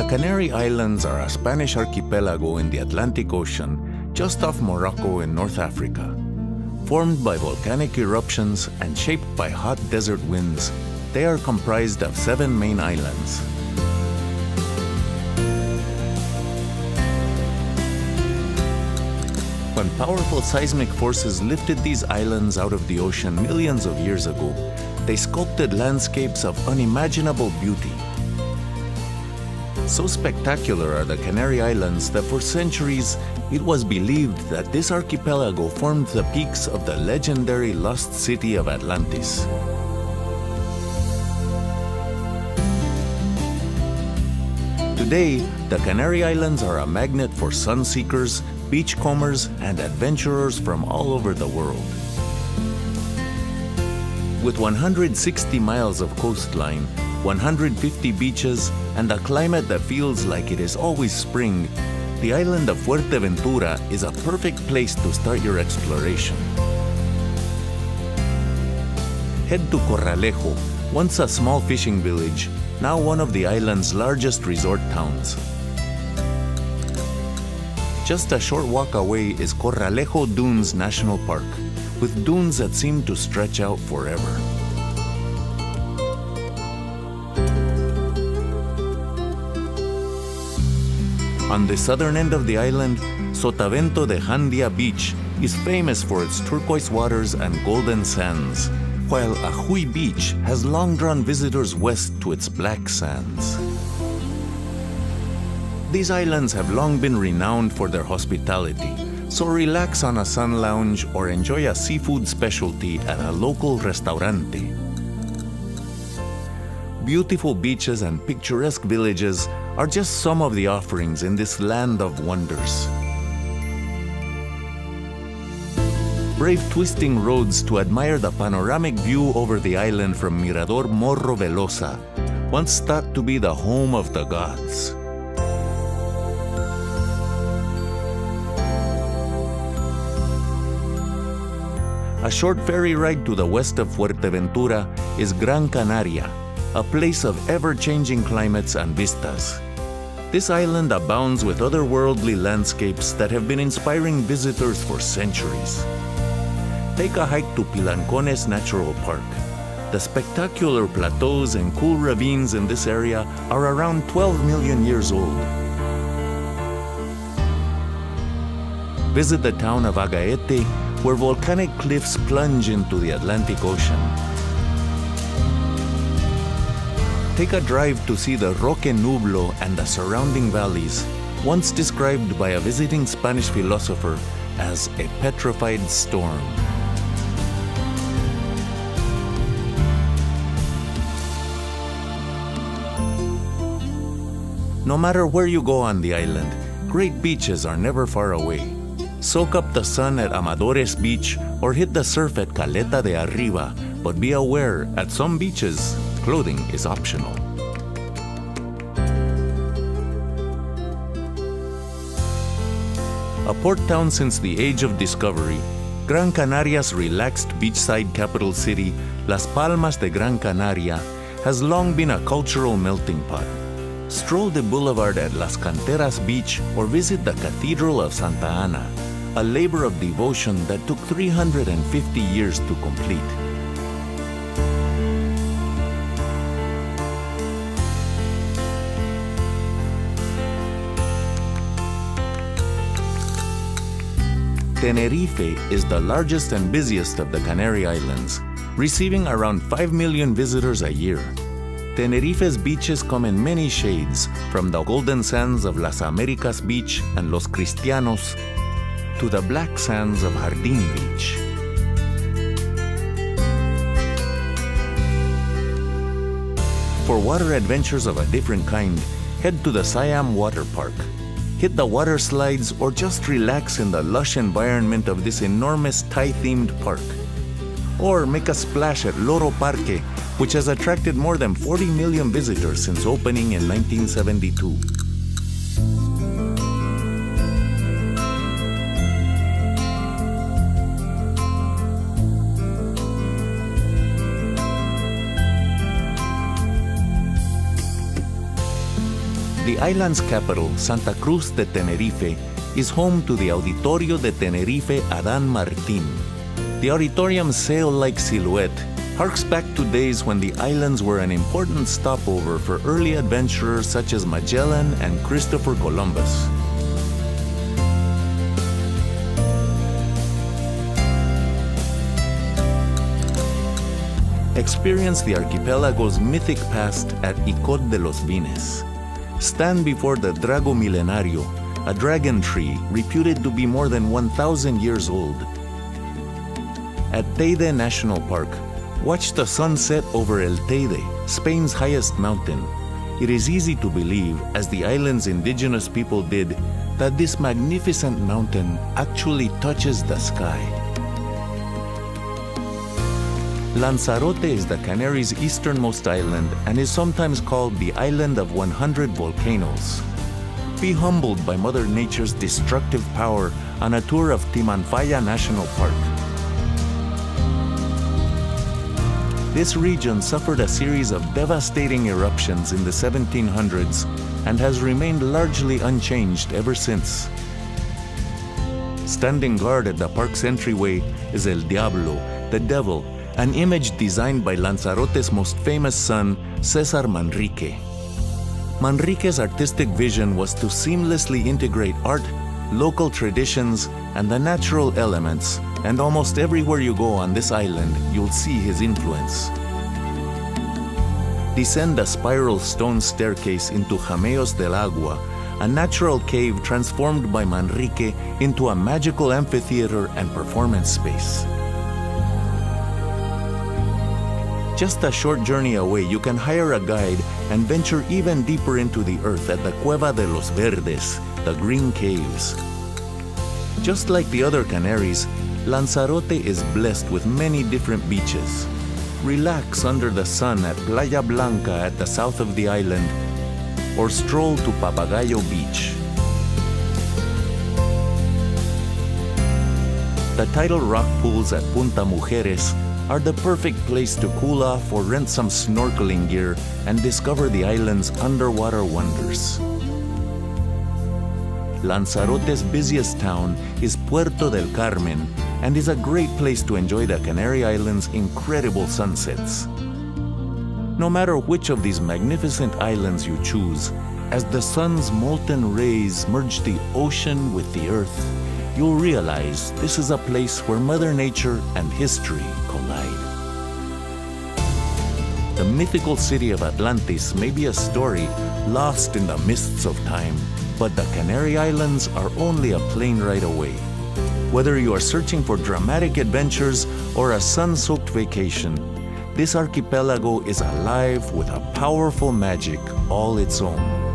Canary Islands are a Spanish archipelago in the Atlantic Ocean, just off Morocco in North Africa. Formed by volcanic eruptions and shaped by hot desert winds, they are comprised of 7 main islands. When powerful seismic forces lifted these islands out of the ocean millions of years ago, they sculpted landscapes of unimaginable beauty. So spectacular are the Canary Islands that for centuries it was believed that this archipelago formed the peaks of the legendary lost city of Atlantis. Today, the Canary Islands are a magnet for sun-seekers, beachcombers, and adventurers from all over the world. With 160 miles of coastline, 150 beaches, and a climate that feels like it is always spring, the island of Fuerteventura is a perfect place to start your exploration. Head to Corralejo, once a small fishing village, now one of the island's largest resort towns. Just a short walk away is Corralejo Dunes National Park, with dunes that seem to stretch out forever. On the southern end of the island, Sotavento de Jandia Beach is famous for its turquoise waters and golden sands, while Ajuy Beach has long drawn visitors west to its black sands. These islands have long been renowned for their hospitality, so relax on a sun lounge or enjoy a seafood specialty at a local restaurante. Beautiful beaches and picturesque villages are just some of the offerings in this land of wonders. Brave twisting roads to admire the panoramic view over the island from Mirador Morro Velosa, once thought to be the home of the gods. A short ferry ride to the west of Fuerteventura is Gran Canaria, a place of ever-changing climates and vistas. This island abounds with otherworldly landscapes that have been inspiring visitors for centuries. Take a hike to Pilancones Natural Park. The spectacular plateaus and cool ravines in this area are around 12 million years old. Visit the town of Agaete, where volcanic cliffs plunge into the Atlantic Ocean. Take a drive to see the Roque Nublo and the surrounding valleys, once described by a visiting Spanish philosopher as a petrified storm. No matter where you go on the island, great beaches are never far away. Soak up the sun at Amadores Beach or hit the surf at Caleta de Arriba, but be aware, at some beaches, clothing is optional. A port town since the age of discovery, Gran Canaria's relaxed beachside capital city, Las Palmas de Gran Canaria, has long been a cultural melting pot. Stroll the boulevard at Las Canteras Beach or visit the Cathedral of Santa Ana, a labor of devotion that took 350 years to complete. Tenerife is the largest and busiest of the Canary Islands, receiving around 5 million visitors a year. Tenerife's beaches come in many shades, from the golden sands of Las Americas Beach and Los Cristianos to the black sands of Jardín Beach. For water adventures of a different kind, head to the Siam Water Park. Hit the water slides or just relax in the lush environment of this enormous Thai-themed park. Or make a splash at Loro Parque, which has attracted more than 40 million visitors since opening in 1972. The The island's capital, Santa Cruz de Tenerife, is home to the Auditorio de Tenerife Adán Martín. The auditorium's sail-like silhouette harks back to days when the islands were an important stopover for early adventurers such as Magellan and Christopher Columbus. Experience the archipelago's mythic past at Icod de los Vines. Stand before the Drago Milenario, a dragon tree reputed to be more than 1,000 years old. At Teide National Park, watch the sunset over El Teide, Spain's highest mountain. It is easy to believe, as the island's indigenous people did, that this magnificent mountain actually touches the sky. Lanzarote is the Canary's easternmost island and is sometimes called the Island of 100 Volcanoes. Be humbled by Mother Nature's destructive power on a tour of Timanfaya National Park. This region suffered a series of devastating eruptions in the 1700s and has remained largely unchanged ever since. Standing guard at the park's entryway is El Diablo, the Devil, an image designed by Lanzarote's most famous son, Cesar Manrique. Manrique's artistic vision was to seamlessly integrate art, local traditions, and the natural elements, and almost everywhere you go on this island, you'll see his influence. Descend a spiral stone staircase into Jameos del Agua, a natural cave transformed by Manrique into a magical amphitheater and performance space. Just a short journey away, you can hire a guide and venture even deeper into the earth at the Cueva de los Verdes, the Green Caves. Just like the other Canaries, Lanzarote is blessed with many different beaches. Relax under the sun at Playa Blanca at the south of the island, or stroll to Papagayo Beach. The tidal rock pools at Punta Mujeres are the perfect place to cool off or rent some snorkeling gear and discover the island's underwater wonders. Lanzarote's busiest town is Puerto del Carmen and is a great place to enjoy the Canary Islands' incredible sunsets. No matter which of these magnificent islands you choose, as the sun's molten rays merge the ocean with the earth, you'll realize this is a place where Mother Nature and history collide. The mythical city of Atlantis may be a story lost in the mists of time, but the Canary Islands are only a plane ride away. Whether you are searching for dramatic adventures or a sun-soaked vacation, this archipelago is alive with a powerful magic all its own.